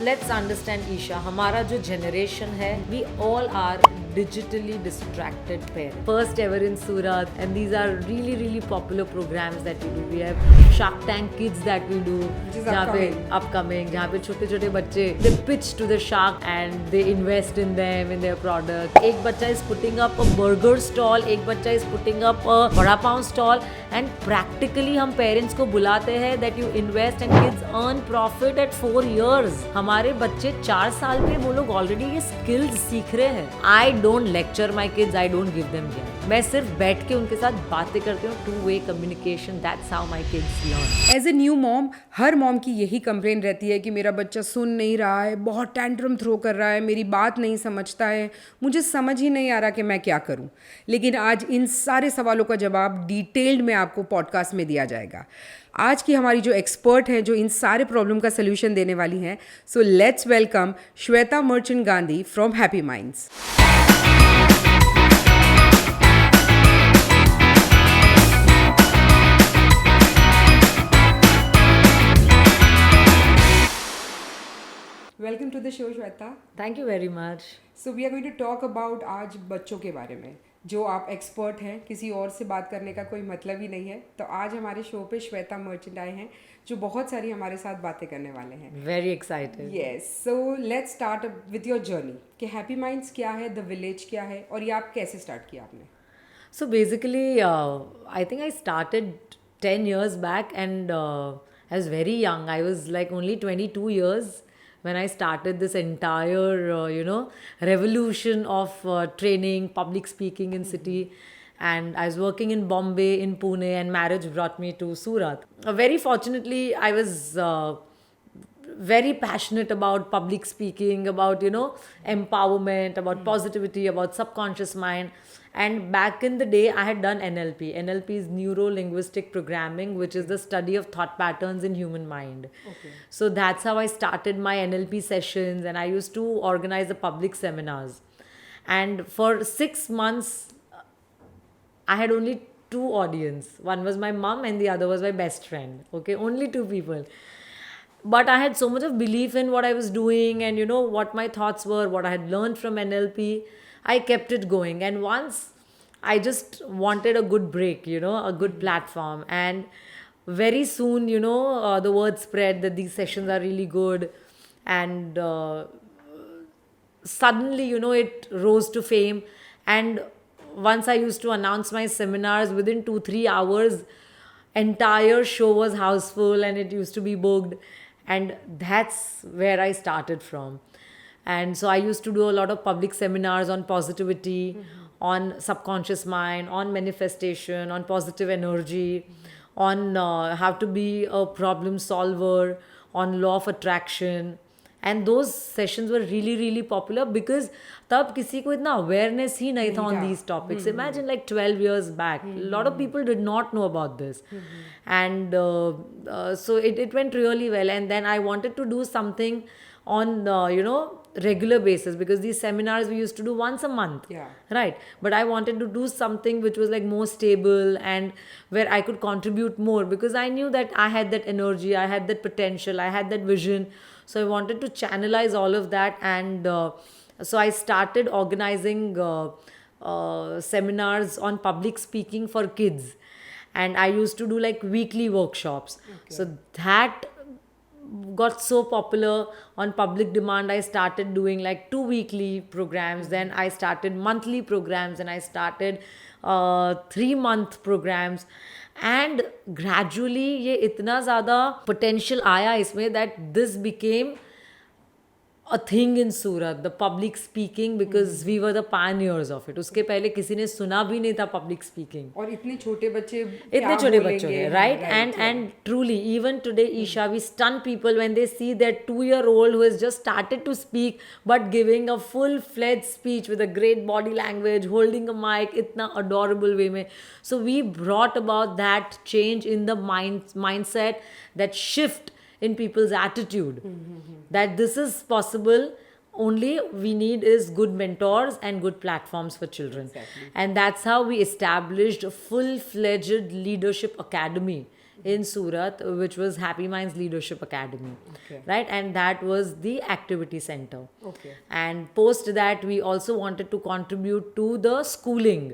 Let's understand Isha, हमारा जो generation है, we all are digitally distracted parents. First ever in Surat, and these are really really popular programs that we do. We have Shark Tank Kids that we do, which is जहाँ पे upcoming. जहाँ पे छोटे छोटे बच्चे they pitch to the shark and they invest in them in their product. एक बच्चा is putting up a burger stall, एक बच्चा is putting up a vada pav stall, and practically हम parents को बुलाते हैं that you invest and kids earn profit at 4 years. हमारे बच्चे 4 साल में वो लोग ऑलरेडी ये स्किल्स सीख रहे हैं. आई don't lecture my kids, I don't give them gyan. मैं सिर्फ बैठ के उनके साथ बातें करती हूँ. 2-way communication, that's how my kids learn. As a new mom, हर मॉम की यही कंप्लेन रहती है कि मेरा बच्चा सुन नहीं रहा है, बहुत टैंट्रम थ्रो कर रहा है, मेरी बात नहीं समझता है, मुझे समझ ही नहीं आ रहा कि मैं क्या करूं. लेकिन आज इन सारे सवालों का जवाब डिटेल्ड में आपको पॉडकास्ट में दिया जाएगा. आज की हमारी जो एक्सपर्ट हैं जो इन सारे प्रॉब्लम का सोल्यूशन देने वाली हैं, so let's welcome Shweta Merchant Gandhi from Happy Minds. Welcome to the show Shweta. Thank you very much. So we are going to talk about आज बच्चों के बारे में. जो आप एक्सपर्ट हैं, किसी और से बात करने का कोई मतलब ही नहीं है. तो आज हमारे शो पे श्वेता मर्चेंट आए हैं जो बहुत सारी हमारे साथ बातें करने वाले हैं. Very excited. Yes, so let's start with your journey कि हैप्पी माइंड्स क्या है, द विलेज क्या है, और ये आप कैसे स्टार्ट किया आपने. So basically, I think I started 10 years back, and I was very young. I was like only 22 years when I started this entire, revolution of training, public speaking in city. And I was working in Bombay, in Pune, and marriage brought me to Surat. Very fortunately, I was very passionate about public speaking, about empowerment, about positivity, about subconscious mind. And back in the day I had done NLP. NLP is neuro linguistic programming, which is the study of thought patterns in human mind. Okay. So that's how I started my NLP sessions, and I used to organize the public seminars. And for 6 months I had only 2 audience. One was my mom and the other was my best friend. Okay, only 2 people. But I had so much of belief in what I was doing, and what my thoughts were, what I had learned from NLP. I kept it going, and once I just wanted a good break, a good platform. And very soon, the word spread that these sessions are really good, and suddenly, it rose to fame. And once I used to announce my seminars, within 2-3 hours, entire show was houseful and it used to be booked. And that's where I started from. And so I used to do a lot of public seminars on positivity, on subconscious mind, on manifestation, on positive energy, on how to be a problem solver, on law of attraction. And those sessions were really really popular because तब किसी को इतना awareness ही नहीं था on these topics. Imagine like 12 years back, a lot of people did not know about this. And so it went really well. And then I wanted to do something on regular basis, because these seminars we used to do once a month. Yeah. Right. But I wanted to do something which was like more stable and where I could contribute more, because I knew that I had that energy, I had that potential, I had that vision. So I wanted to channelize all of that. And so I started organizing seminars on public speaking for kids. And I used to do like weekly workshops. Okay. So that got so popular. On public demand, I started doing like 2 weekly programs. Then I started monthly programs, and I started 3-month programs. And gradually ये इतना ज़्यादा potential आया इसमें that this became a thing in Surat, the public speaking, because we were the pioneers of it. उसके पहले किसी ने सुना भी नहीं था public speaking. और इतने छोटे बच्चे इतने छोटे बच्चों के, right? And truly, even today, Isha, we stun people when they see that 2-year-old who has just started to speak but giving a full-fledged speech with a great body language, holding a mic, इतना adorable way में. So we brought about that change in the mindset, that shift in people's attitude, that this is possible. Only we need is good mentors and good platforms for children. Exactly. And that's how we established a full-fledged leadership academy in Surat, which was Happy Minds Leadership Academy, Okay. right? And that was the activity center. Okay. And post that, we also wanted to contribute to the schooling,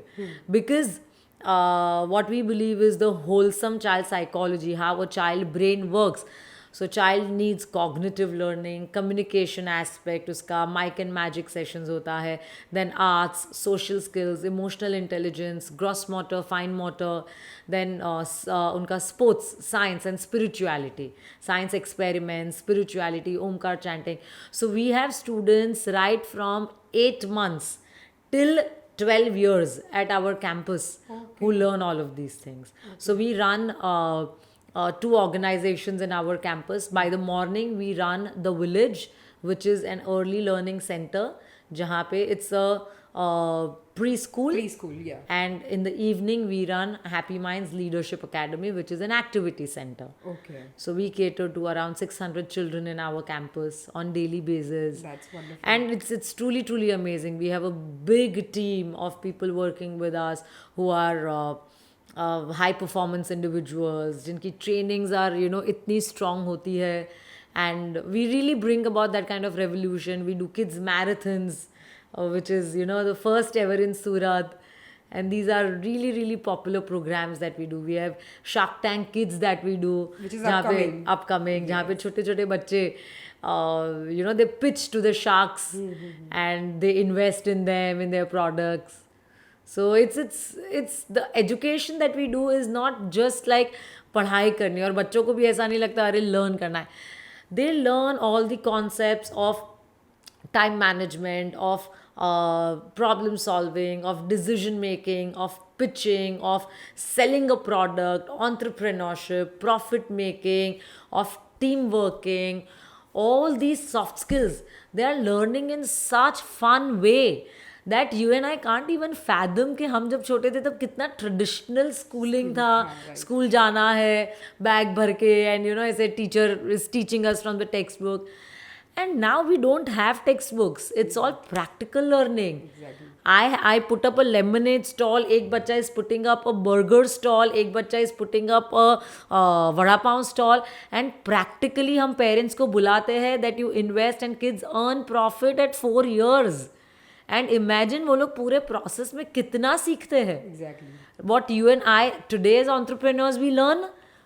because what we believe is the wholesome child psychology, how a child brain works. So child needs cognitive learning, communication aspect, uska mic and magic sessions hota hai, then arts, social skills, emotional intelligence, gross motor, fine motor, then unka sports, science and spirituality, science experiments, spirituality, omkar chanting. So we have students right from 8 months till 12 years at our campus who learn all of these things. So we run two organizations in our campus. By the morning, we run the village, which is an early learning center, jahan pe it's a preschool. Preschool, yeah. And in the evening, we run Happy Minds Leadership Academy, which is an activity center. Okay. So we cater to around 600 children in our campus on daily basis. That's wonderful. And it's truly amazing. We have a big team of people working with us who are high performance individuals, जिनकी trainings are इतनी strong होती है, and we really bring about that kind of revolution. We do kids marathons, which is the first ever in Surat. And these are really popular programs that we do. We have Shark Tank Kids that we do, Which is जहाँ पे upcoming. upcoming, जहाँ पे छोटे बच्चे they pitch to the sharks and they invest in them, in their products. So it's the education that we do is not just like पढ़ाई करनी, और बच्चों को भी ऐसा नहीं लगता अरे लर्न करना है. They learn all the concepts of time management, of problem solving, of decision making, of pitching, of selling a product, entrepreneurship, profit making, of team working, all these soft skills they are learning in such fun way that you and I can't even fathom कि हम जब छोटे थे तब कितना traditional schooling था. School जाना है बैग भर के, एंड ऐसे teacher is teaching us from the text book. And now we don't have textbooks. It's all practical learning. Exactly. I put up a lemonade stall. एक बच्चा is putting up a burger stall. एक बच्चा is putting up a vada pav stall. And practically हम parents को बुलाते हैं that you invest and kids earn profit at 4 years. And imagine वो लोग पूरे process में कितना सीखते हैं. Exactly. What you and I today as entrepreneurs we learn,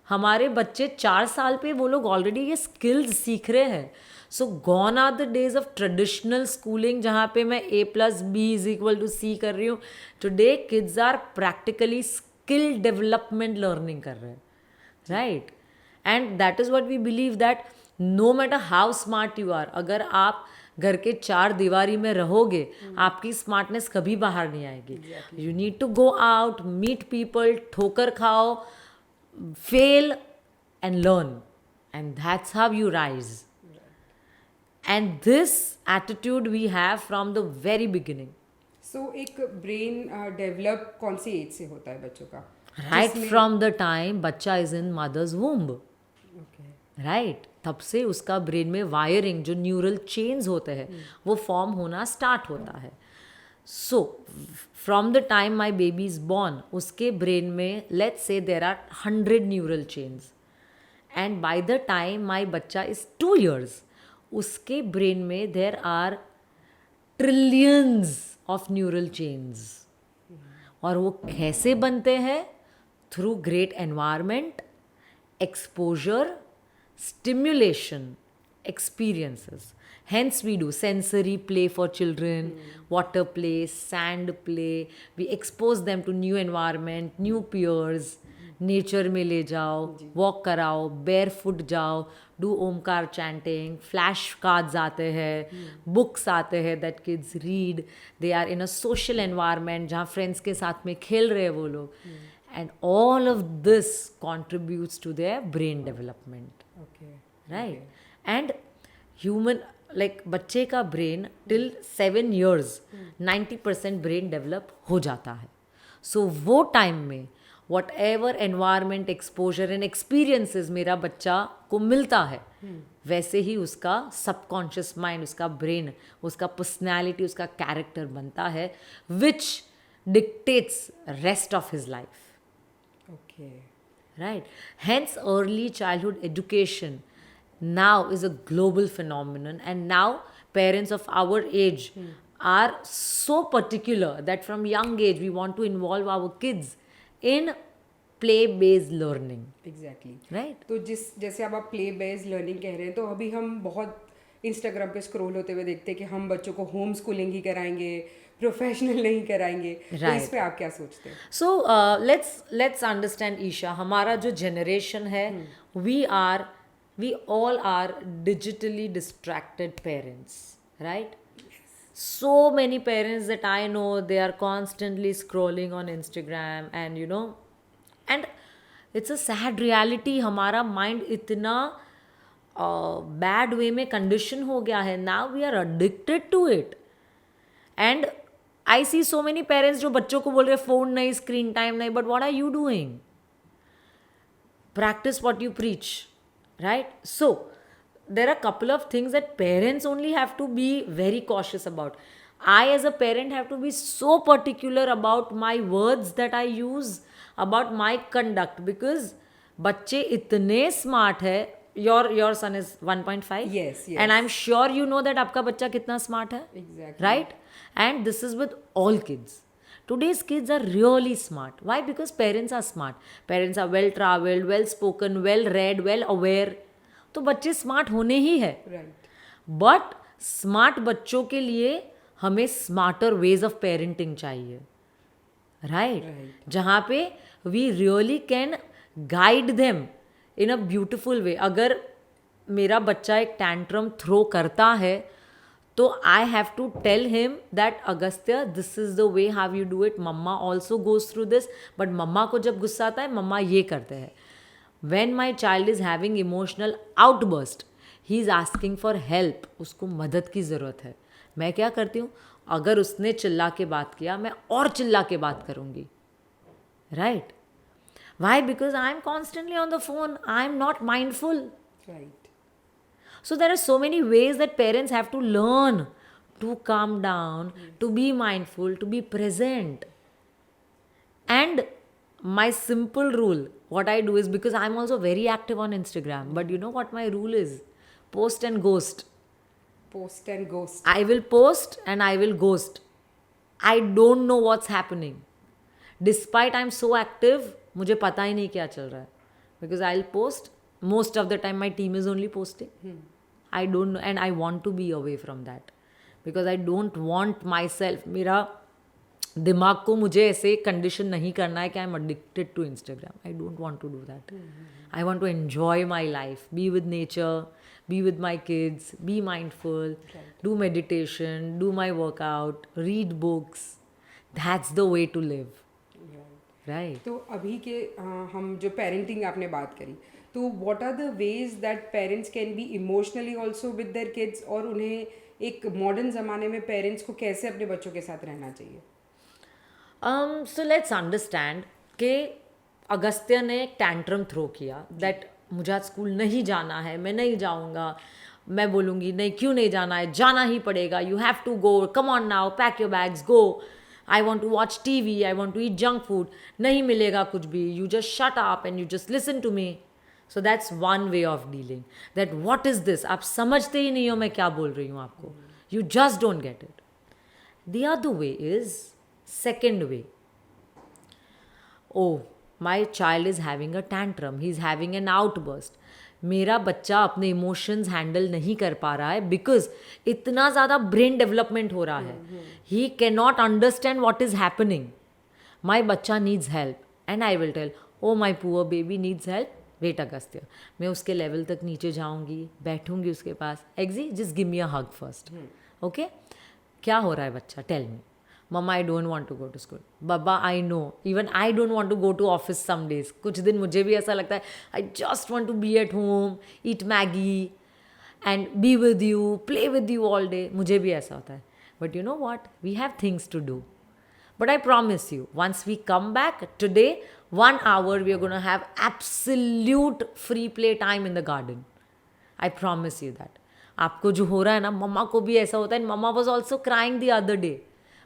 हमारे बच्चे 4 साल पे वो लोग ऑलरेडी ये स्किल्स सीख रहे हैं. So gone are the days of traditional schooling जहाँ पे मैं A+B=C कर रही हूँ. Today kids are practically skill development learning कर रहे हैं, right? And that is what we believe that no matter how smart you are, अगर आप घर के 4 दीवारी में रहोगे आपकी स्मार्टनेस कभी बाहर नहीं आएगी. You need to go out, meet people, ठोकर खाओ, fail and learn, and that's how you rise. And this attitude we have from the very beginning, So एक ब्रेन डेवलप कौन सी एज से होता है बच्चों का? right from the time बच्चा is in mother's womb, Okay. right? तब से उसका ब्रेन में वायरिंग, जो न्यूरल चेन्स होते हैं वो फॉर्म होना स्टार्ट होता है. So from the time my baby is born, उसके ब्रेन में let's say there are 100 neural chains, and by the time my बच्चा इज 2 years, उसके ब्रेन में there are trillions of neural chains. और वो कैसे बनते हैं? Through great environment, exposure, stimulation, experiences. Hence we do sensory play for children, water play, sand play. We expose them to new environment, new peers. Nature में ले जाओ, walk कराओ, barefoot जाओ, do Omkar chanting, flash cards आते हैं, books आते हैं that kids read. They are in a social environment जहाँ फ्रेंड्स के साथ में खेल रहे हैं वो लोग. And all of this contributes to their brain development. Okay. Right? And human, like बच्चे का brain till 7 years 90% brain develop हो जाता है. सो वो टाइम में whatever environment, exposure and experiences मेरा बच्चा को मिलता है, वैसे ही उसका सबकॉन्शियस माइंड, उसका ब्रेन, उसका पर्सनैलिटी, उसका कैरेक्टर बनता है, which dictates rest of his life. Okay. right? Hence, early childhood education now is a global phenomenon, and now parents of our age are so particular that from young age we want to involve our kids in play based learning, exactly right? तो जैसे अब आप play based learning कह रहे हैं, तो अभी हम बहुत इंस्टाग्राम पे स्क्रॉल होते हुए देखते हैं कि हम बच्चों को होम स्कूलिंग ही कराएंगे, प्रोफेशनल नहीं कराएंगे। तो इस Right. पे आप क्या सोचते हैं? So let's understand, Isha. हमारा जो generation है, we all are digitally distracted parents, right? So many parents that I know, they are constantly scrolling on Instagram, and it's a sad reality. हमारा mind इतना bad way में condition हो गया है. Now we are addicted to it. And I see so many parents जो बच्चों को बोल रहे फोन नहीं, स्क्रीन टाइम नहीं, but what are you doing? Practice what you preach, right? So there are a couple of things that parents only have to be very cautious about. I as a parent have to be so particular about my words that I use, about my conduct, because बच्चे इतने smart है. Your son is 1.5? Yes, yes. And I'm sure you know that आपका बच्चा कितना smart है. Exactly. Right? And this is with all kids. Today's kids are really smart. Why? Because parents are smart. Parents are well traveled, well spoken, well read, well aware. तो बच्चे smart होने ही है. Right. But smart बच्चों के लिए हमें smarter ways of parenting चाहिए, right? जहाँ पे we really can guide them in a beautiful way. अगर मेरा बच्चा एक टैंट्रम थ्रो करता है तो I have to tell him that Agastya, this is the way how you do it. Mamma also goes through this, but mamma को जब गुस्सा आता है मम्मा ये करते हैं. When my child is having emotional outburst, he is asking for help, उसको मदद की ज़रूरत है. मैं क्या करती हूँ, अगर उसने चिल्ला के बात किया मैं और चिल्ला के बात करूँगी, right? Why? Because I am constantly on the phone. I am not mindful. Right. So there are so many ways that parents have to learn to calm down, to be mindful, to be present. And my simple rule, what I do is, because I'm also very active on Instagram, but you know what my rule is? Post and ghost. Post and ghost. I will post and I will ghost. I don't know what's happening. Despite I'm so active, मुझे पता ही नहीं क्या चल रहा है. Because I'll post, most of the time my team is only posting. I don't know, and I want to be away from that. Because I don't want myself, मेरा दिमाग को मुझे ऐसे कंडीशन नहीं करना है कि I am addicted to Instagram. I don't want to do that. I want to enjoy my life, be with nature, be with my kids, be mindful, do meditation, do my workout, read books. That's the way to live, right? तो अभी के हम जो parenting आपने बात करी, तो what are the ways that parents can be emotionally also with their kids, और उन्हें एक मॉडर्न ज़माने में पेरेंट्स को कैसे अपने बच्चों के साथ रहना चाहिए? सो लेट्स अंडरस्टैंड कि अगस्त्य ने एक टैंट्रम थ्रो किया दैट मुझे आज स्कूल नहीं जाना है, मैं नहीं जाऊंगा. मैं बोलूँगी नहीं, क्यों नहीं जाना है, जाना ही पड़ेगा, you have to go, come on now, pack your bags, go. I want to watch TV, I want to eat junk food. नहीं मिलेगा कुछ भी, you just shut up and you just listen to me. So that's one way of dealing. That what is this, आप समझते ही नहीं हो मैं क्या बोल रही हूँ आपको. You just don't get it. The other way is second way. Oh, my child is having a tantrum, he is having an outburst. मेरा बच्चा अपने इमोशंस हैंडल नहीं कर पा रहा है बिकॉज इतना ज़्यादा ब्रेन डेवलपमेंट हो रहा है. He can not understand what is happening. My बच्चा needs help and I will tell, oh my poor baby needs help, wait Agastya. मैं उसके लेवल तक नीचे जाऊंगी, बैठूंगी उसके पास. एग्जी, just give me a hug first. Okay, क्या हो रहा है बच्चा, tell me. Mumma I don't want to go to school. बाबा I know, even I don't want to go to office some days. कुछ दिन मुझे भी ऐसा लगता है I just want to be at home, eat Maggi and be with you, play with you all day. मुझे भी ऐसा होता है. But you know what, we have things to do. But I promise you, once we come back today, 1 hour we are going to have absolute free play time in the garden. I promise you that. आपको जो हो रहा है ना, मम्मा को भी ऐसा होता है. मम्मा was also crying the other day.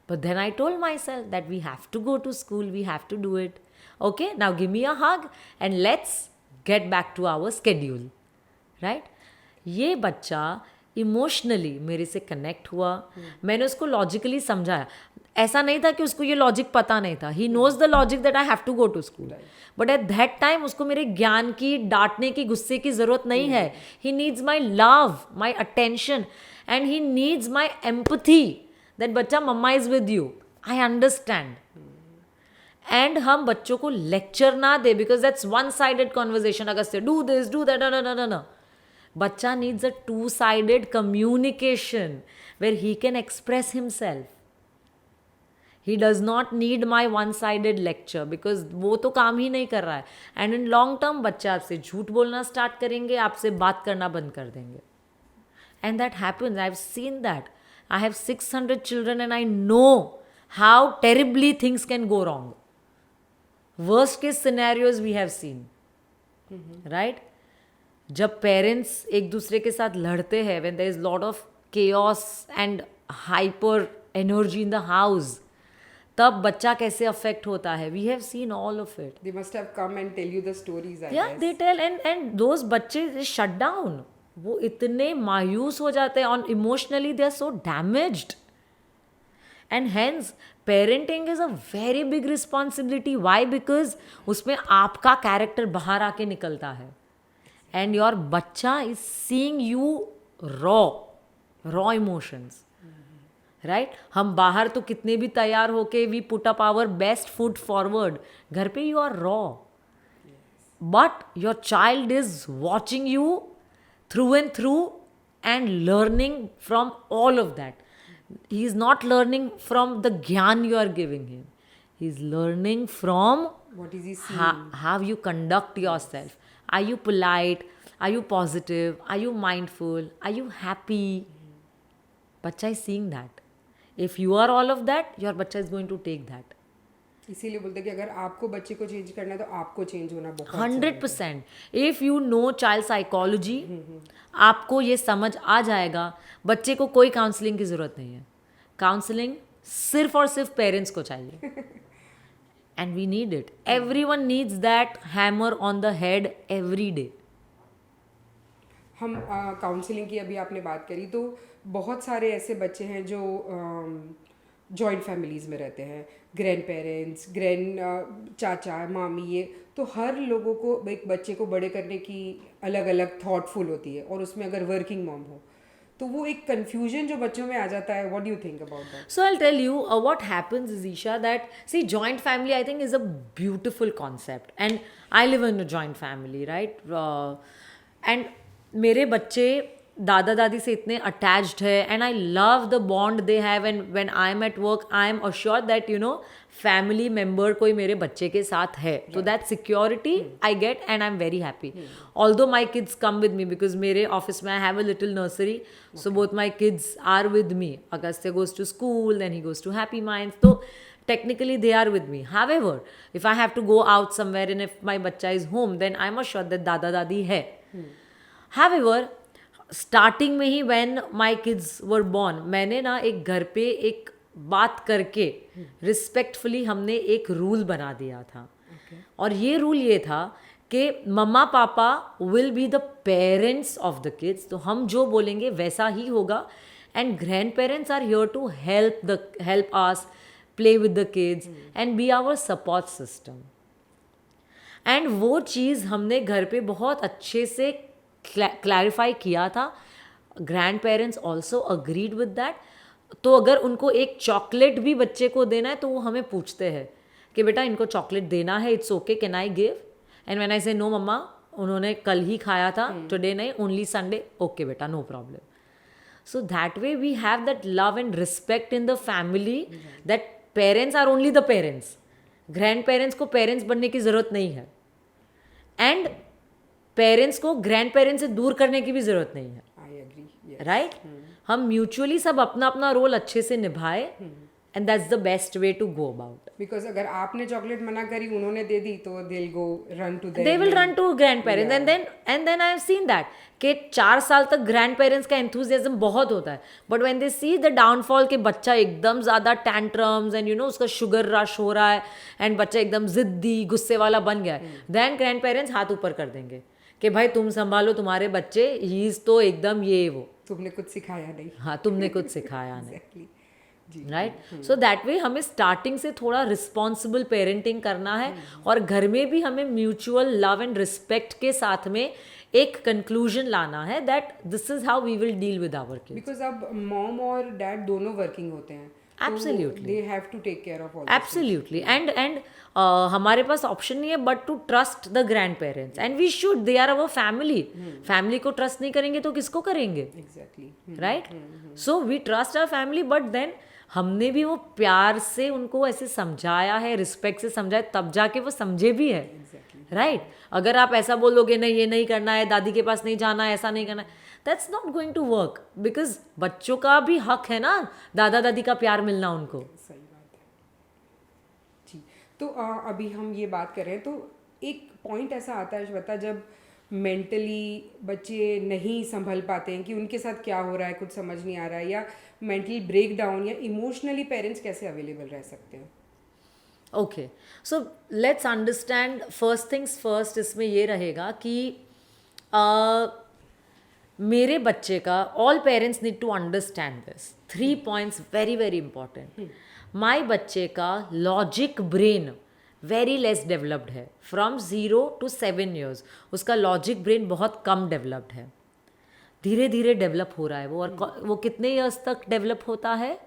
But then I told myself that we have to go to school, we have to do it. Okay, now give me a hug and let's get back to our schedule. Right? ये बच्चा emotionally मेरे से connect हुआ. मैंने उसको logically समझाया. ऐसा नहीं था कि उसको ये लॉजिक पता नहीं था. He knows the logic that I have to go to school, but at that time उसको मेरे ज्ञान की, डांटने की, गुस्से की जरूरत नहीं है. He needs my love, my attention, and he needs my empathy that बच्चा mamma is with you, I understand. And हम बच्चों को लेक्चर ना दे, because that's one sided conversation. अगर say do this do that, no. Bacha needs a two-sided communication where he can express himself. He does not need my one-sided lecture because वो तो काम ही नहीं कर रहा है. And in long term बच्चे आपसे झूठ बोलना स्टार्ट करेंगे, आपसे बात करना बंद कर देंगे. And that happens. I've seen that. I have 600 children and I know how terribly things can go wrong. Worst case scenarios we have seen. Right? जब पेरेंट्स एक दूसरे के साथ लड़ते हैं, when there is lot of chaos and hyper energy in the house, तब बच्चा कैसे अफेक्ट होता है. We have seen all of it. They must have come and tell you the stories, I Yeah, guess. they tell, and those बच्चे they shut down. वो इतने मायूस हो जाते हैं, और emotionally they are so damaged. And hence parenting is a very big responsibility. Why? Because उसमें आपका कैरेक्टर बाहर आके निकलता है. And your बच्चा is seeing you raw emotions. Right? हम बाहर तो कितने भी तैयार होके we put up our best foot forward. घर पे you are raw. But your child is watching you through and through and learning from all of that. He is not learning from the gyan you are giving him. He is learning from What is he seeing? how you conduct yourself. Are you polite? Are you positive? Are you mindful? Are you happy? Bacha is seeing that. If you are all of that, your bacha is going to take that. इसीलिए बोलते हैं कि अगर आपको बच्चे को change करना है तो आपको चेंज होना बहुत 100%. If you know child psychology, आपको ये समझ आ जाएगा. बच्चे को कोई काउंसलिंग की ज़रूरत नहीं है. काउंसलिंग सिर्फ और सिर्फ पेरेंट्स को चाहिए. And we need it. Everyone needs that hammer on the head every day. हम काउंसलिंग की अभी आपने बात करी तो बहुत सारे ऐसे बच्चे हैं जो जॉइंट फैमिलीज़ में रहते हैं. ग्रैंड पेरेंट्स, चाचा, मामी, ये तो हर लोगों को एक बच्चे को बड़े करने की अलग अलग थॉटफुल होती है. और उसमें अगर वर्किंग मॉम हो तो वो एक कन्फ्यूजन जो बच्चों में आ जाता है. What do you think about that? So I'll tell you what happens is, Isha, that see, joint family I think is a beautiful concept, and I live in a joint family, right? And मेरे बच्चे दादा दादी से इतने attached है, and I love the bond they have. And when I am at work I am assured that family member कोई मेरे बच्चे के साथ है. तो that security I get and I am very happy. Although my kids come with me, because मेरे office में I have a little nursery, so both my kids are with me. Agastya goes to school, then he goes to happy minds. तो technically they are with me. However, if I have to go out somewhere and if my bacha is home, then I'm assured that dada dadi hai. However, starting में ही when my kids were born, मैंने ना एक घर पे एक बात करके रिस्पेक्टफुली हमने एक रूल बना दिया था. और ये रूल ये था कि mamma papa will be the parents of the kids. तो हम जो बोलेंगे वैसा ही होगा. And grandparents are here to help us play with the kids and be our support system. And वो चीज़ हमने घर पे बहुत अच्छे से क्लैरिफाई किया था. Grand parents also agreed with that. तो अगर उनको एक चॉकलेट भी बच्चे को देना है तो वो हमें पूछते हैं कि बेटा इनको चॉकलेट देना है, it's okay, can I give? And when आई से नो मम्मा, उन्होंने कल ही खाया था, टुडे नहीं, ओनली संडे, ओके बेटा, no problem. So that way we have that love and respect in the family, that parents are only the parents. Grandparents को parents बनने की ज़रूरत नहीं है, एंड पेरेंट्स को ग्रैंड पेरेंट्स से दूर करने की भी ज़रूरत नहीं है. I agree. राइट? हम म्यूचुअली सब अपना अपना रोल अच्छे से निभाए and that's the best way to go about. Because अगर आपने चॉकलेट मना करी उन्होंने दे दी तो they will go run to They will run to grandparents and then I have seen that कि 4 साल तक grandparents का enthusiasm बहुत होता है, but when they see the downfall कि बच्चा एकदम ज़्यादा tantrums and उसका sugar rush हो रहा है and बच्चा एकदम जिद्दी गुस्से वाला बन गया है, then grandparents हाथ ऊपर कर देंगे कि भाई तुम संभालो तुम्हारे बच्चे, ही इज तो एकदम ये वो, तुमने कुछ सिखाया नहीं. हाँ तुमने कुछ सिखाया नहीं. Exactly. जी. राइट, सो दैट वे हमें स्टार्टिंग से थोड़ा रिस्पॉन्सिबल पेरेंटिंग करना है और घर में भी हमें म्यूचुअल लव एंड रिस्पेक्ट के साथ में एक कंक्लूजन लाना है that this is how we will deal with our kids. Because अब मॉम और डैड दोनों वर्किंग होते हैं. Absolutely. They have to take care of all. Absolutely and हमारे पास ऑप्शन नहीं है but to trust the grandparents and we should, they are our family. Family को ट्रस्ट नहीं करेंगे तो किसको करेंगे? Exactly. Right, so we trust our family but then हमने भी वो प्यार से उनको ऐसे समझाया है, रिस्पेक्ट से समझाया, तब जाके वो समझे भी है. राइट, अगर आप ऐसा बोलोगे नहीं ये नहीं करना है, दादी के पास नहीं जाना है, ऐसा नहीं करना है, that's not going to work because बच्चों का भी हक है ना दादा दादी का प्यार मिलना उनको. सही बात है जी. तो अभी हम ये बात कर रहे हैं तो एक पॉइंट ऐसा आता है श्वेता जब मेंटली बच्चे नहीं संभल पाते हैं कि उनके साथ क्या हो रहा है, कुछ समझ नहीं आ रहा है, या मेंटली ब्रेक डाउन या इमोशनली पेरेंट्स कैसे अवेलेबल रह सकते हैं? Okay, so let's understand first things first. इसमें ये रहेगा कि मेरे बच्चे का, all parents need to understand this 3 points very very important. My बच्चे का logic brain very less developed है. फ्रॉम 0 to 7 years उसका लॉजिक ब्रेन बहुत कम डेवलप्ड है. धीरे धीरे डेवलप हो रहा है वो, और वो कितने ईयर्स तक डेवलप होता है?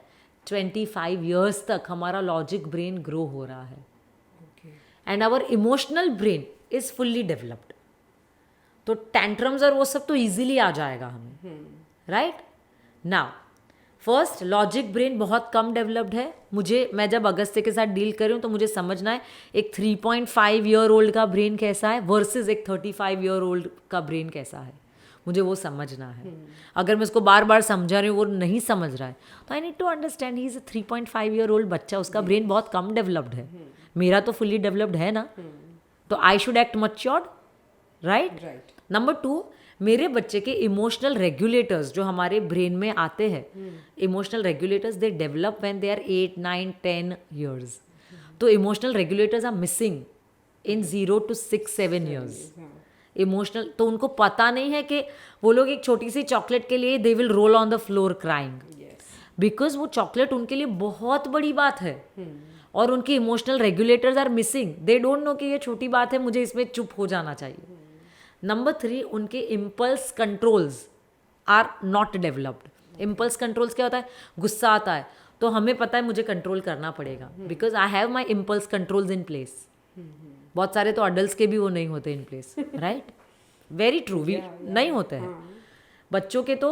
25 years तक हमारा लॉजिक ब्रेन ग्रो हो रहा है. And our emotional brain is fully developed. तो टैंट्रम्स और वो सब तो इजीली आ जाएगा हमें. Right, now first logic brain बहुत कम डेवलप्ड है. मैं जब अगस्त्य के साथ डील कर रही हूँ तो मुझे समझना है एक 3.5 year old का ब्रेन कैसा है वर्सेस एक 35 year old का ब्रेन कैसा है, मुझे वो समझना है. अगर मैं उसको बार बार समझा रही हूँ वो नहीं समझ रहा है तो I need to understand he is a 3.5 year old बच्चा, उसका ब्रेन बहुत कम डेवलप्ड है. मेरा तो फुली डेवलप्ड है ना, तो I should act matured. Right. Number 2, मेरे बच्चे के इमोशनल रेगुलेटर्स जो हमारे ब्रेन में आते हैं, emotional regulators they develop when they are 8, 9, 10 years. तो emotional regulators are missing in 0 to 6, 7 years. Emotional, तो उनको पता नहीं है कि वो लोग एक छोटी सी चॉकलेट के लिए they will roll on the floor crying, because वो चॉकलेट उनके लिए बहुत बड़ी बात है और उनके emotional regulators are missing. They don't know कि ये छोटी बात है, मुझे इसमें चुप हो जाना चाहिए. नंबर 3, उनके impulse controls are not developed. Impulse controls क्या होता है? गुस्सा आता है तो हमें पता है मुझे कंट्रोल करना पड़ेगा because I have my impulse controls in place. बहुत सारे तो अडल्ट्स के भी वो नहीं होते in place. Right, very true, नहीं होते हैं. बच्चों के तो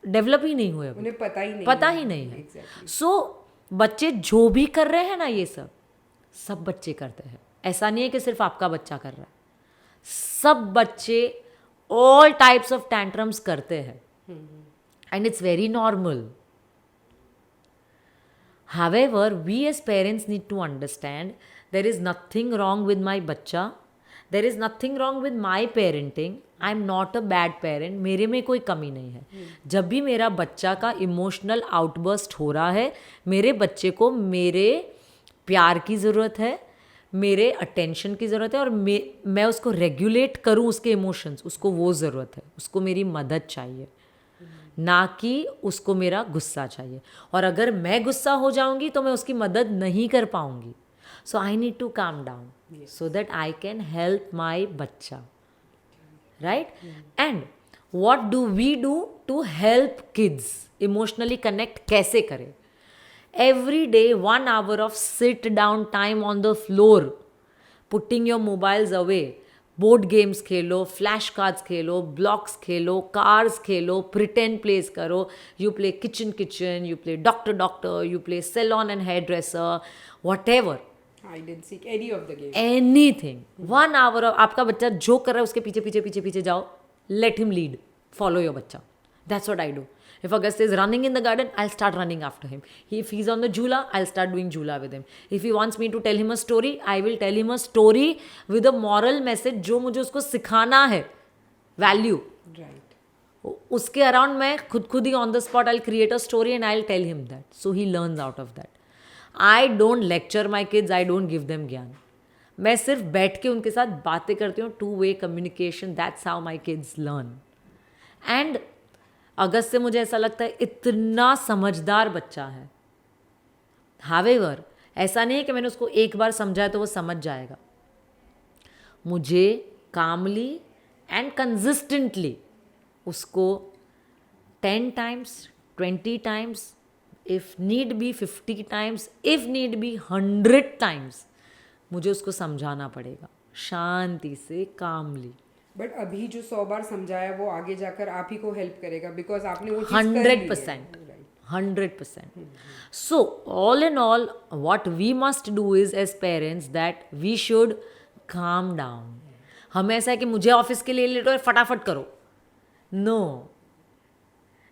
डेवलप ही नहीं हुए, उन्हें पता ही नहीं है. सो बच्चे जो भी कर रहे हैं ना, ये सब बच्चे करते हैं. ऐसा नहीं है कि सिर्फ आपका बच्चा कर रहा है, सब बच्चे ऑल टाइप्स ऑफ टैंट्रम्स करते हैं and it's very normal. However, we as parents need to understand there is nothing wrong with my बच्चा, there is nothing wrong with my parenting. I am not a bad parent. मेरे में कोई कमी नहीं है. जब भी मेरा बच्चा का इमोशनल आउटबर्स्ट हो रहा है, मेरे बच्चे को मेरे प्यार की ज़रूरत है, मेरे अटेंशन की ज़रूरत है और मैं उसको रेगुलेट करूँ उसके इमोशंस, उसको वो ज़रूरत है. उसको मेरी मदद चाहिए, ना कि उसको मेरा गुस्सा चाहिए. और अगर मैं गुस्सा हो जाऊंगी तो मैं उसकी मदद नहीं कर पाऊंगी. So I need to calm down so that I can help my बच्चा. Right, and what do we do to help kids emotionally connect कैसे करें? Every day 1 hour of sit down time on the floor, putting your mobiles away. Board games खेलो, flash cards खेलो, blocks खेलो, cars खेलो, pretend plays करो. You play kitchen, you play doctor, you play salon and hairdresser, whatever, anything. 1 hour आपका बच्चा जो कर रहा है उसके पीछे जाओ, let him lead, follow your बच्चा. That's what I do. If Agastya is running in the garden, I'll start running after him. If he's on the jhula, I'll start doing jhula with him. If he wants me to tell him a story, I will tell him a story with a moral message जो मुझे उसको सिखाना है, value. Right. उसके around मैं खुद ही on the spot I create a story and I tell him that, so he learns out of that. I don't lecture my kids, I don't give them gyan. मैं सिर्फ बैठ के उनके साथ बातें करती हूँ. 2-way communication, that's how my kids learn. And Agast से मुझे ऐसा लगता है इतना समझदार बच्चा है. हावेवर ऐसा नहीं है कि मैंने उसको एक बार समझाया तो वो समझ जाएगा. मुझे कामली एंड कंसिस्टेंटली उसको 10 times, 20 times, if need be 50 times, if need be 100 times, मुझे उसको समझाना पड़ेगा शांति से, कामली. बट अभी जो 100 बार समझाया वो आगे जाकर आप ही को हेल्प करेगा, बिकॉज आपने वो चीज़ कर ली है. 100%. 100%. So, all in all, what we must do is as parents that we should calm down. हमें ऐसा है कि मुझे ऑफिस के लिए लेट हो फटाफट करो. No.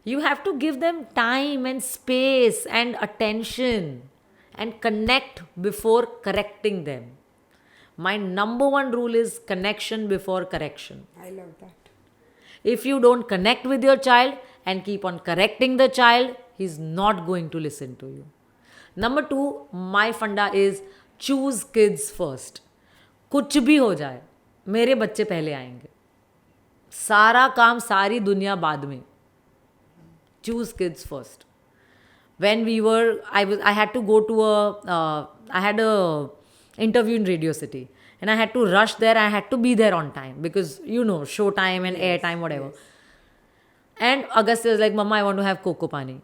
You have to give them time and space and attention and connect before correcting them. My number one rule is connection before correction. I love that. If you don't connect with your child and keep on correcting the child, he's not going to listen to you. Number 2, my funda is choose kids first. कुछ भी हो जाए, मेरे बच्चे पहले आएंगे. सारा काम, सारी दुनिया बाद में. Choose kids first. When I had to go to I had a interview in Radio City and I had to rush there. I had to be there on time because show time and air time, whatever. And Agastya was like, Mama, I want to have coco pani.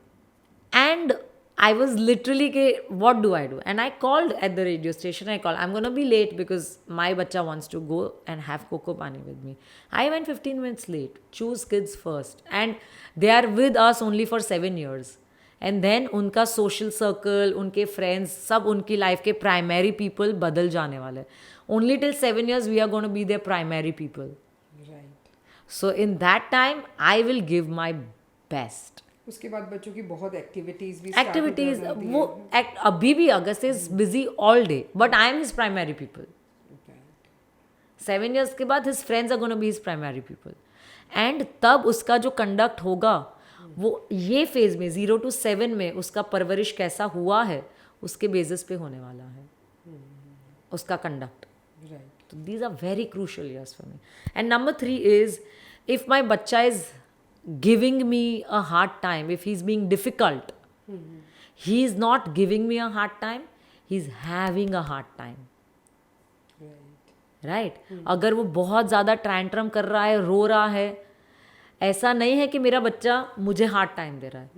And I was literally, what do I do? And I called at the radio station. I'm going to be late because my bacha wants to go and have coco pani with me. I went 15 minutes late. Choose kids first. And they are with us only for 7 years. And then उनका social circle, उनके friends, सब उनकी life के primary people बदल जाने वाले. Only till 7 years we are going to be their primary people. Right. So in that time, I will give my best. उसके बाद बच्चों की बहुत एक्टिविटीज भी एक्टिविटीज वो अभी भी Agast is busy all day, but I am his primary people. 7 years के बाद his friends are gonna be his primary people. And तब उसका जो कंडक्ट होगा वो ये फेज में 0 to 7 में उसका परवरिश कैसा हुआ है उसके बेसिस पे होने वाला है उसका कंडक्ट. तो these are very crucial years for me. And number 3 is if my बच्चा is giving me a hard time, if he's being difficult, he's not giving me a hard time, he's having a hard time. Right? अगर वो बहुत ज़्यादा tantrum कर रहा है, रो रहा है, ऐसा नहीं है कि मेरा बच्चा मुझे हार्ड टाइम दे रहा है.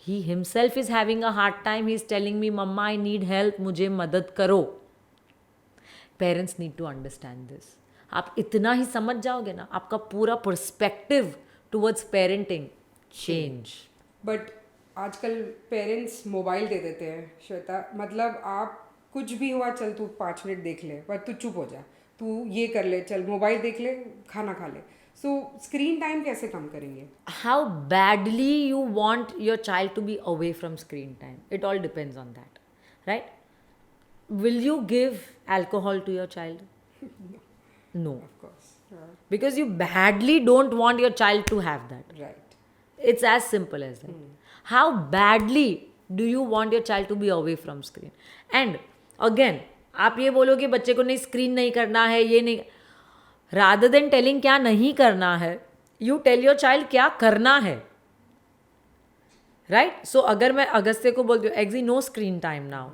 He himself is having a hard time. He's telling me, Mama, I need help, मुझे मदद करो. Parents need to understand this. आप इतना ही समझ जाओगे ना, आपका पूरा perspective towards parenting change. But आजकल पेरेंट्स मोबाइल दे देते हैं श्वेता. मतलब आप कुछ भी हुआ, चल तू 5 मिनट देख ले, पर तू चुप हो जा, तू ये कर ले, चल मोबाइल देख ले, खाना खा ले. सो स्क्रीन टाइम कैसे कम करेंगे? How badly you want your child to be away from screen time, it all depends on that, right? Will you give alcohol to your child? No. Of course. Because you badly don't want your child to have that. Right. It's as simple as that. How badly do you want your child to be away from screen? And again, आप ये बोलो कि बच्चे को नहीं screen नहीं करना है, ये नहीं, rather than telling क्या नहीं करना है, you tell your child क्या करना है. Right? So अगर मैं अगस्त्य को बोलती हूँ exe no screen time now,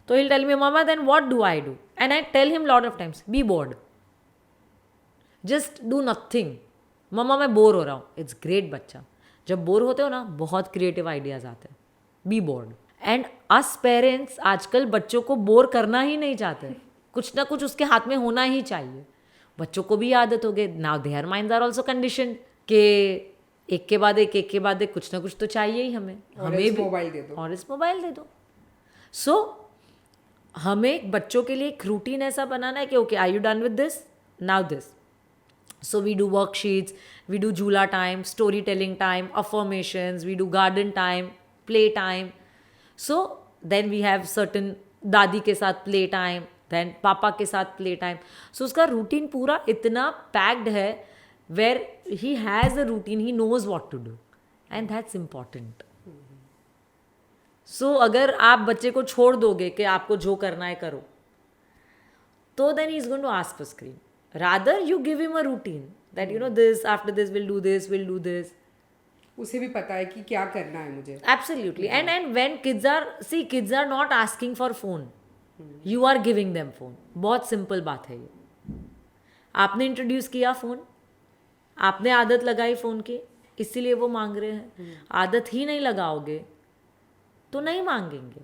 तो he'll tell me, Mama, then what do I do? And I tell him lot of times, be bored. Just do nothing. Mamma मैं बोर हो रहा हूँ. इट्स ग्रेट बच्चा. जब बोर होते हो ना बहुत क्रिएटिव आइडियाज़ आते हैं. Be bored. And us parents आजकल बच्चों को बोर करना ही नहीं चाहते. कुछ ना कुछ उसके हाथ में होना ही चाहिए. बच्चों को भी आदत हो गई. Now their minds are also conditioned के एक के बाद एक कुछ ना कुछ तो चाहिए ही हमें. हमें भी मोबाइल दे दो और इस मोबाइल दे दो. सो हमें बच्चों के लिए एक रूटीन ऐसा बनाना है कि okay, are you done with this, now this. So we do worksheets, we do jula time, storytelling time, affirmations, we do garden time, play time. So then we have certain दादी के साथ play time, then पापा के साथ play time. सो उसका routine पूरा इतना packed है where he has a routine, he knows what to do, and that's important. So अगर आप बच्चे को छोड़ दोगे कि आपको जो करना है करो, तो then he's going to ask for screen. Rather, you give him a routine that, you know, this, after this, we'll do this, we'll do this. उसे भी पता है कि क्या करना है मुझे. Absolutely. And when kids are, see, kids are not asking for phone. You are giving them phone. बहुत simple बात है ये. आपने इंट्रोड्यूस किया फ़ोन, आपने आदत लगाई फ़ोन की, इसीलिए वो मांग रहे हैं. आदत ही नहीं लगाओगे तो नहीं मांगेंगे.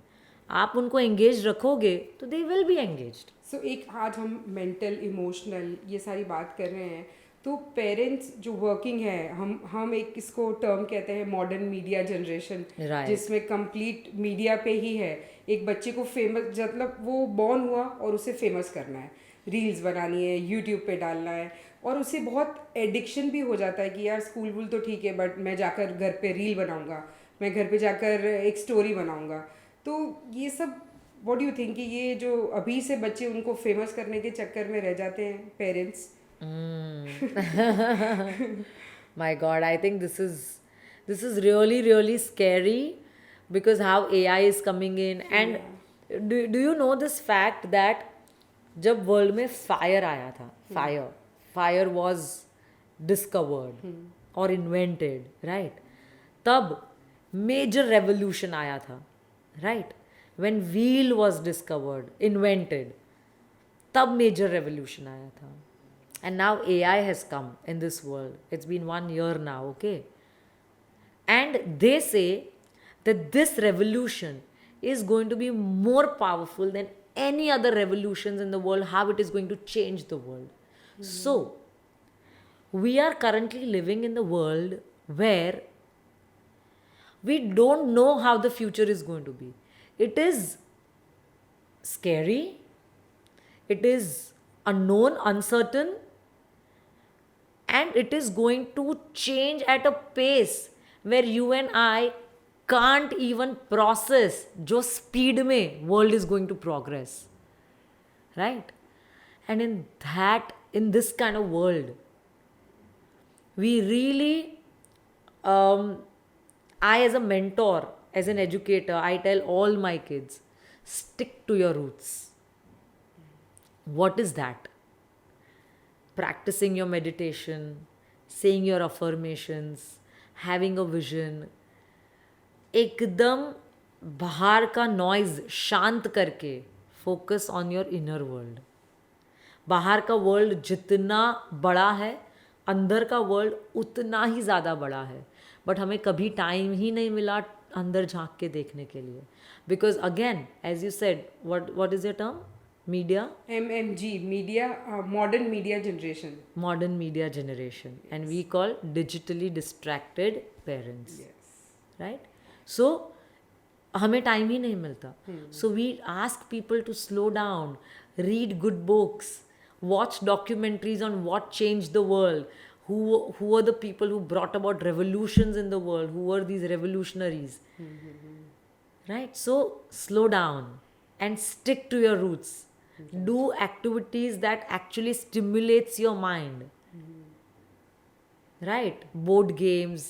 आप उनको एंगेज रखोगे तो दे विल बी एंगेज्ड. सो एक आज हम मेंटल इमोशनल ये सारी बात कर रहे हैं, तो पेरेंट्स जो वर्किंग है, हम एक इसको टर्म कहते हैं मॉडर्न मीडिया जनरेशन, Right. जिसमें कंप्लीट मीडिया पे ही है. एक बच्चे को फेमस, मतलब वो बॉर्न हुआ और उसे फेमस करना है, रील्स बनानी है, यूट्यूब पे डालना है, और उसे बहुत एडिक्शन भी हो जाता है कि यार स्कूल वूल तो ठीक है, बट मैं जाकर घर पे रील बनाऊंगा, मैं घर पे जाकर एक स्टोरी बनाऊंगा. तो ये सब व्हाट डू यू थिंक कि ये जो अभी से बच्चे उनको फेमस करने के चक्कर में रह जाते हैं parents? My God, I think this is really scary, because how AI is coming in. And do you know this fact that जब वर्ल्ड में फायर आया था, फायर वॉज डिस्कवर्ड और इन्वेंटेड, राइट, तब मेजर रेवोल्यूशन आया था, right. When wheel was discovered, invented, तब major revolution आया था. And now AI has come in this world. It's been 1 year now, okay? And they say that this revolution is going to be more powerful than any other revolutions in the world, how it is going to change the world. So, we are currently living in the world where we don't know how the future is going to be. It is scary, it is unknown, uncertain, and it is going to change at a pace where you and I can't even process जो speed में world is going to progress, right? And in this kind of world, we really, I as a mentor, as an educator, I tell all my kids, stick to your roots. What is that? Practicing your meditation, saying your affirmations, having a vision, एकदम बाहर का noise शांत करके focus on your inner world. बाहर का world जितना बड़ा है, अंदर का वर्ल्ड उतना ही ज़्यादा बड़ा है, बट हमें कभी टाइम ही नहीं मिला अंदर झांक के देखने के लिए. Because again, as you said, what is your term? Media? MMG, media, modern media generation. Modern media generation. And we call digitally distracted parents. Yes. Right? So, हमें टाइम ही नहीं मिलता. So we ask people to slow down, read good books, watch documentaries on what changed the world, who are the people who brought about revolutions in the world, who were these revolutionaries. Right? So slow down and stick to your roots. Do activities that actually stimulates your mind. Right? Board games,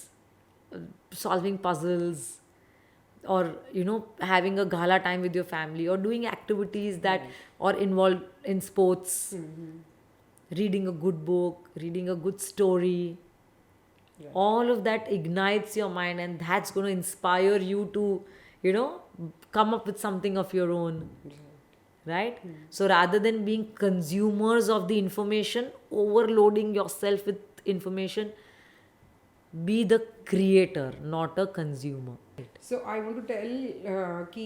solving puzzles, or having a gala time with your family, or doing activities that are involved in sports, reading a good book, reading a good story. All of that ignites your mind, and that's going to inspire you to come up with something of your own. Right? So rather than being consumers of the information, overloading yourself with information, be the creator, not a consumer. So I want to tell कि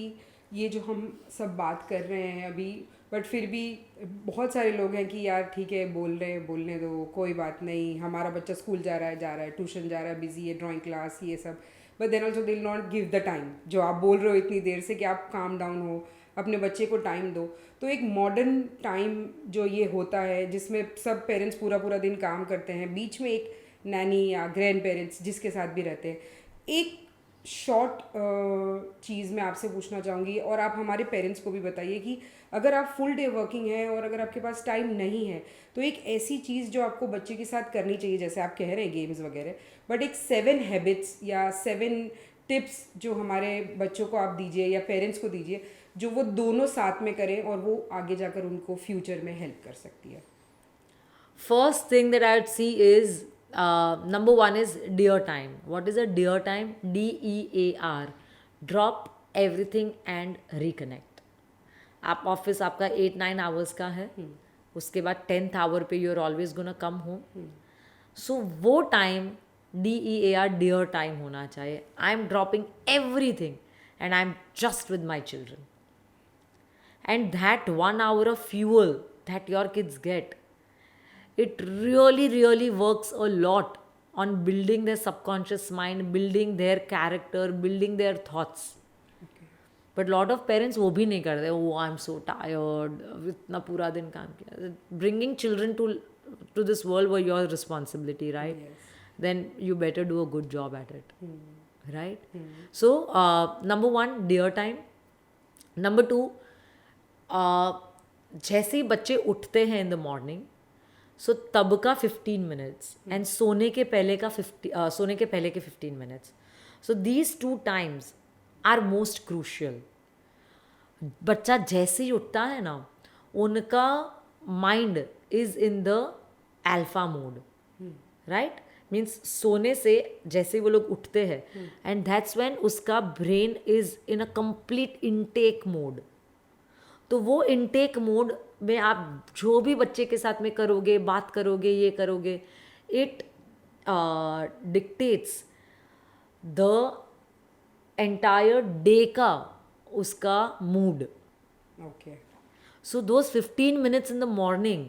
ये जो हम सब बात कर रहे हैं अभी, बट फिर भी बहुत सारे लोग हैं कि यार ठीक है, बोलने दो, कोई बात नहीं, हमारा बच्चा स्कूल जा रहा है, ट्यूशन जा रहा है, बिजी है, ड्राइंग क्लास, ये सब. But then also they will not give the time. जो आप बोल रहे हो इतनी देर से कि आप काम डाउन हो, अपने बच्चे को टाइम दो। तो एक मॉडर्न टाइम जो ये होता है जिसमें सब पेरेंट्स पूरा पूरा दिन काम करते हैं, बीच में एक नैनी या ग्रैंड पेरेंट्स जिसके साथ भी रहते हैं, एक शॉर्ट चीज़ मैं आपसे पूछना चाहूँगी और आप हमारे पेरेंट्स को भी बताइए कि अगर आप फुल डे वर्किंग हैं और अगर आपके पास टाइम नहीं है तो एक ऐसी चीज़ जो आपको बच्चे के साथ करनी चाहिए, जैसे आप कह रहे हैं गेम्स वगैरह, बट एक 7 हैबिट्स या 7 टिप्स जो हमारे बच्चों को आप दीजिए या पेरेंट्स को दीजिए जो वो दोनों साथ में करें और वो आगे जाकर उनको फ्यूचर में हेल्प कर सकती है। First thing that I would see is number one is dear time. What is a dear time? DEAR. Drop everything and reconnect. आप ऑफिस आपका 8-9 आवर्स का है, उसके बाद 10th आवर पे you are always gonna come home, so वो time DEAR dear time होना चाहिए. I am dropping everything and I am just with my children. And that 1 hour of fuel that your kids get, it really works a lot on building their subconscious mind, building their character, building their thoughts. But lot of parents वो भी नहीं करते. Oh, I'm so tired, इतना पूरा दिन काम किया. Bringing children to this world were your responsibility, right? Yes. Then you better do a good job at it, right? So number one, dear time. Number two, जैसे ही बच्चे उठते हैं इन the morning, सो तब का 15 मिनट्स एंड सोने के पहले के 15 minutes, so these 2 times are most crucial. बच्चा जैसे ही उठता है ना, उनका mind is in the alpha mode, right? Means सोने से जैसे ही वो लोग उठते हैं एंड दैट्स व्हेन उसका brain is in a complete intake mode. तो वो इनटेक मोड में आप जो भी बच्चे के साथ में करोगे, बात करोगे, ये करोगे, it dictates the entire day का उसका मूड. Okay. So those 15 minutes in the morning,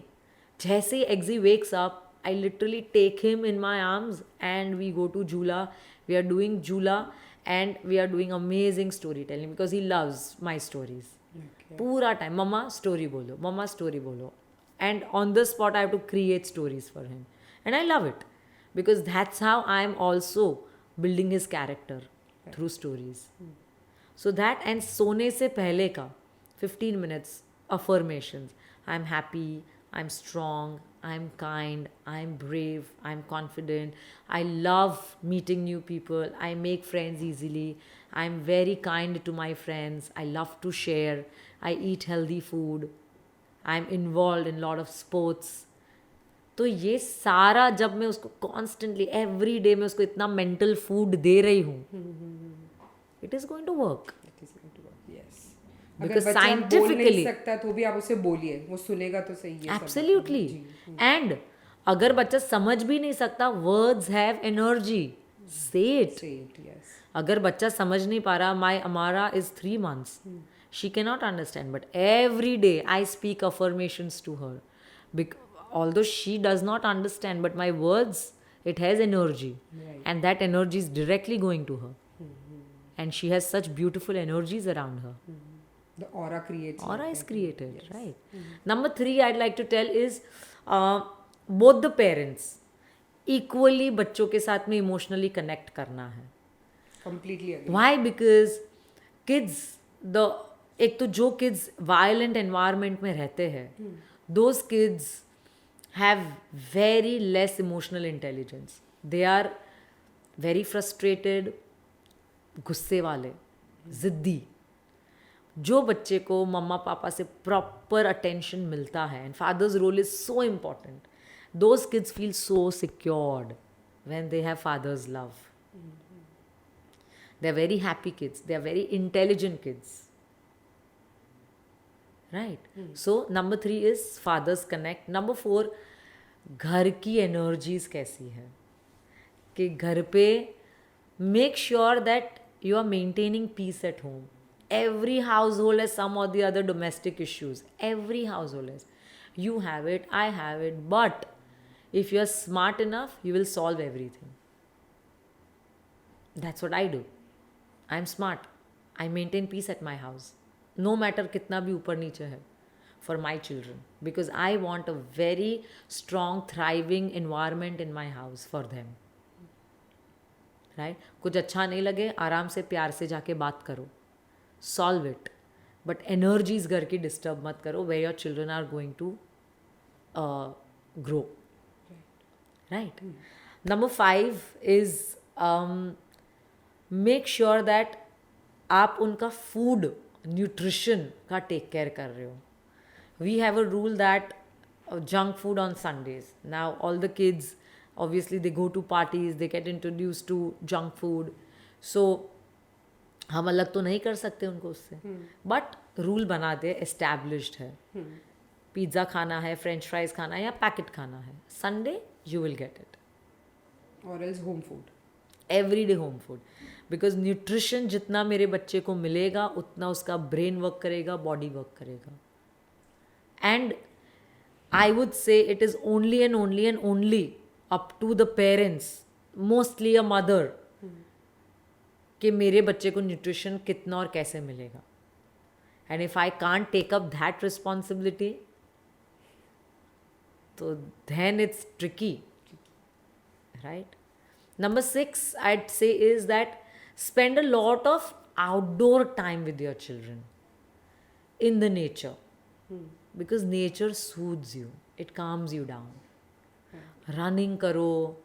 जैसे ही Aggy wakes up, I literally take him in my arms and we go to Jula. We are doing Jula and we are doing amazing storytelling because he loves my stories. Okay. पूरा time mamma story बोलो, mamma story बोलो, and on the spot I have to create stories for him and I love it because that's how I am also building his character through stories. So that, and सोने से पहले का 15 minutes affirmations. I am happy, I am strong, I am kind, I am brave, I am confident, I love meeting new people, I make friends easily, I am very kind to my friends, I love to share, I eat healthy food, I am involved in lot of sports. तो ये सारा जब मैं उसको constantly every day में उसको इतना mental food दे रही हूँ, it is going to work. Because scientifically बोल नहीं सकता तो भी आप उसे बोलिए, वो सुनेगा तो सही है. Absolutely. And अगर बच्चा समझ भी नहीं सकता, words have energy. Say it. Yes. अगर बच्चा समझ नहीं पा रहा, my Amara is 3 months. She cannot understand, but every day I speak affirmations to her. Although she does not understand, but my words, it has energy. Right. And that energy is directly going to her. And she has such beautiful energies around her. The aura creates. Aura is created, yes. Right. Number 3 I'd like to tell is both the parents equally बच्चों के साथ में emotionally connect करना है. Completely agree. Why? Because kids, एक तो जो kids violent environment में रहते हैं, those kids have very less emotional intelligence. They are very frustrated, गुस्से वाले, जिद्दी. जो बच्चे को मम्मा पापा से प्रॉपर अटेंशन मिलता है, and father's role is so important, those kids feel so secured when they have father's love. They are very happy kids, they are very intelligent kids, right. So number 3 is father's connect. Number 4, घर की energies कैसी है कि घर पे make sure that you are maintaining peace at home. Every household has some or the other domestic issues. Every household has. You have it, I have it. But if you are smart enough, you will solve everything. That's what I do. I'm smart. I maintain peace at my house. No matter कितना भी ऊपर नीचे है, for my children, because I want a very strong thriving environment in my house for them, right? कुछ अच्छा नहीं लगे, आराम से प्यार से जाके बात करो, solve it, but energies घर की disturb मत करो where your children are going to grow, right? Number 5 is make sure that आप उनका food nutrition का take care कर रहे हो. We have a rule that junk food on Sundays. Now all the kids, obviously they go to parties, they get introduced to junk food. So हम अलग तो नहीं कर सकते उनको उससे, बट रूल बना दे, एस्टैब्लिश्ड है. पिज़्ज़ा खाना है, फ्रेंच फ्राइज खाना है या पैकेट खाना है, Sunday you will get it, और else home food, every day home food. Because nutrition जितना मेरे बच्चे को मिलेगा उतना उसका ब्रेन वर्क करेगा, बॉडी वर्क करेगा. And I would say it is only and only up to the parents, mostly a mother, कि मेरे बच्चे को न्यूट्रिशन कितना और कैसे मिलेगा. And if I can't take up that responsibility, तो then it's tricky, right? Number 6 I'd say is that spend a lot of outdoor time with your children in the nature. Because nature soothes you, it calms you down. Running karo,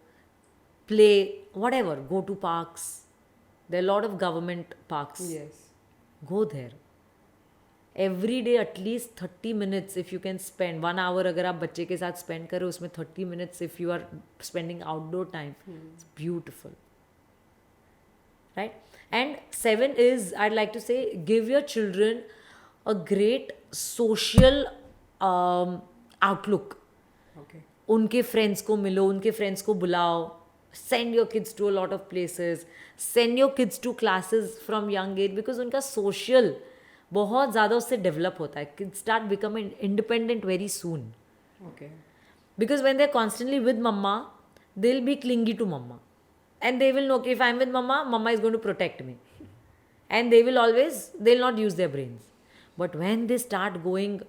play, whatever, go to parks. There are a lot of government parks. yes, Go there. Every day at least 30 minutes if you can spend. 1 hour अगर आप बच्चे के साथ spend करो, उसमें 30 minutes if you are spending outdoor time. It's beautiful. Right? And 7 is, I'd like to say, give your children a great social outlook. okay, उनके friends को मिलो, उनके फ्रेंड्स को बुलाओ, send your kids to a lot of places, send your kids to classes from young age, because उनका social बहुत ज़्यादा उससे डेवलप होता है. Kids start becoming independent very soon. okay, Because when they're constantly with mama, they'll be clingy to mama. And they will know if I'm with mama, mama is going to protect me. And they will always, they'll not use their brains. But when they start going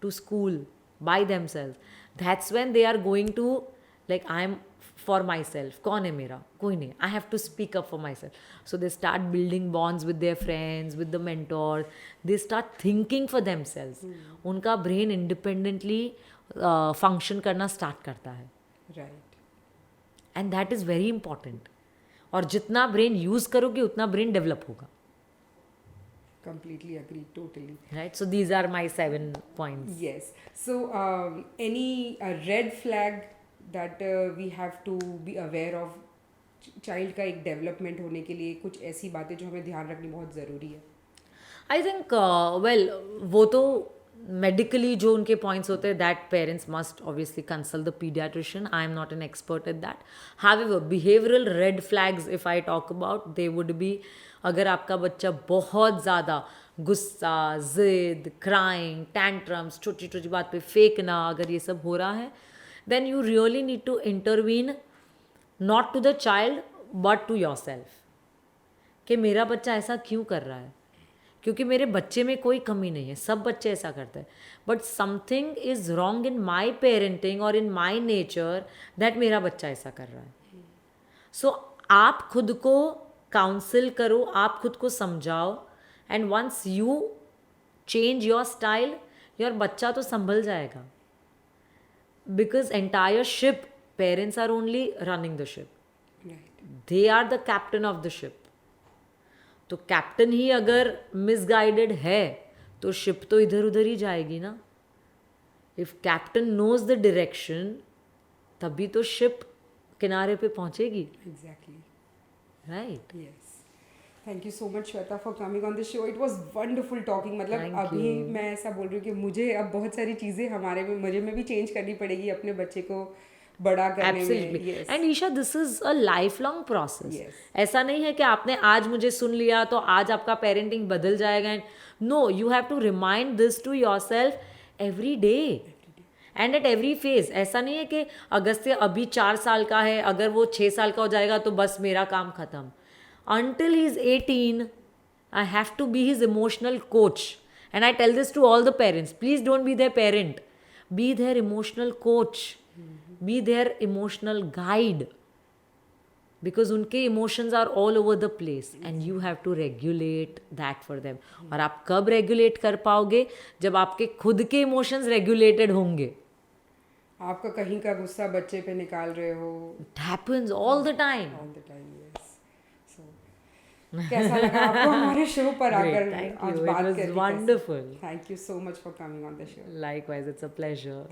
to school by themselves, that's when they are going to, like, I'm for myself. कौन है मेरा? कोई नहीं. I have to speak up for myself. So they start building bonds with their friends, with the mentors. They start thinking for themselves. उनका brain independently function करना start करता है. right, And that is very important. और जितना brain use करोगे उतना brain develop होगा. completely agree, totally. Right? So these are my 7 points. Yes. So, any red flag that we have to be aware of child का एक development होने के लिए, कुछ ऐसी बातें जो हमें ध्यान रखनी बहुत ज़रूरी है? I think, well, वो तो medically जो उनके points होते हैं, that parents must obviously consult the pediatrician. I am not an expert at that. However, behavioral red flags, if I talk about, they would be, अगर आपका बच्चा बहुत ज़्यादा गुस्सा, ज़िद, क्राइंग, टैंट्रम्स, छोटी छोटी बात पे फेंकना, अगर ये सब हो रहा है, then you really need to intervene, not to the child but to yourself. कि मेरा बच्चा ऐसा क्यों कर रहा है, क्योंकि मेरे बच्चे में कोई कमी नहीं है, सब बच्चे ऐसा करते हैं, but something is wrong in my parenting और इन माई नेचर दैट मेरा बच्चा ऐसा कर रहा है. सो आप खुद को काउंसिल करो, आप खुद को समझाओ, and once you change your style, your बच्चा तो संभल जाएगा. Because entire ship, parents are only running the ship, right, they are the captain of the ship. तो कैप्टन ही अगर मिसगाइडेड है तो शिप तो इधर उधर ही जाएगी ना. If captain knows the direction, तभी तो शिप किनारे पे पहुंचेगी. exactly. राइट. Yes. Thank you so much, Shweta, for coming on the show. It was wonderful talking. मतलब Thank अभी you. मैं ऐसा बोल रही हूँ कि मुझे अब बहुत सारी चीज़ें मुझे में भी चेंज करनी पड़ेगी अपने बच्चे को बड़ा करने में. Absolutely. Yes. And Isha, this is a lifelong process. Yes. ऐसा नहीं है कि आपने आज मुझे सुन लिया तो आज आपका पेरेंटिंग बदल जाएगा. No, you have to remind this to yourself every day and at every phase. ऐसा नहीं है कि अगस्त से अभी 4 साल का है, अगर वो 6 साल का हो जाएगा तो बस मेरा काम खत्म. Until he is 18, I have to be his emotional coach And I tell this to all the parents. Please don't be their parent. Be their emotional coach. Be their emotional guide. Because उनके emotions are all over the place and you have to regulate that for them. और आप कब regulate कर पाओगे? जब आपके खुद के emotions regulated होंगे. आपका कहीं का गुस्सा बच्चे पे निकाल रहे हो It happens all the time. all the time, yes. So, कैसा लगा आपको हमारे शो पर आकर Thank आज you. It बात was करके? wonderful. Thank you so much for coming on the show. Likewise, it's a pleasure.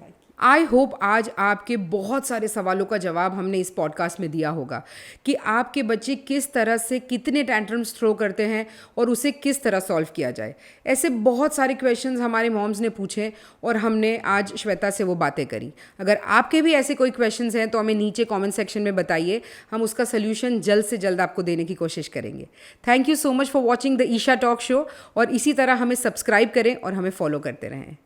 I hope आज आपके बहुत सारे सवालों का जवाब हमने इस पॉडकास्ट में दिया होगा कि आपके बच्चे किस तरह से कितने टैंट्रम्स थ्रो करते हैं और उसे किस तरह सॉल्व किया जाए. ऐसे बहुत सारे क्वेश्चंस हमारे मॉम्स ने पूछे और हमने आज श्वेता से वो बातें करी. अगर आपके भी ऐसे कोई क्वेश्चंस हैं तो हमें नीचे कमेंट सेक्शन में बताइए. हम उसका सोल्यूशन जल्द से जल्द आपको देने की कोशिश करेंगे. Thank you so much for watching the Isha talk show और इसी तरह हमें सब्सक्राइब करें और हमें फॉलो करते रहें.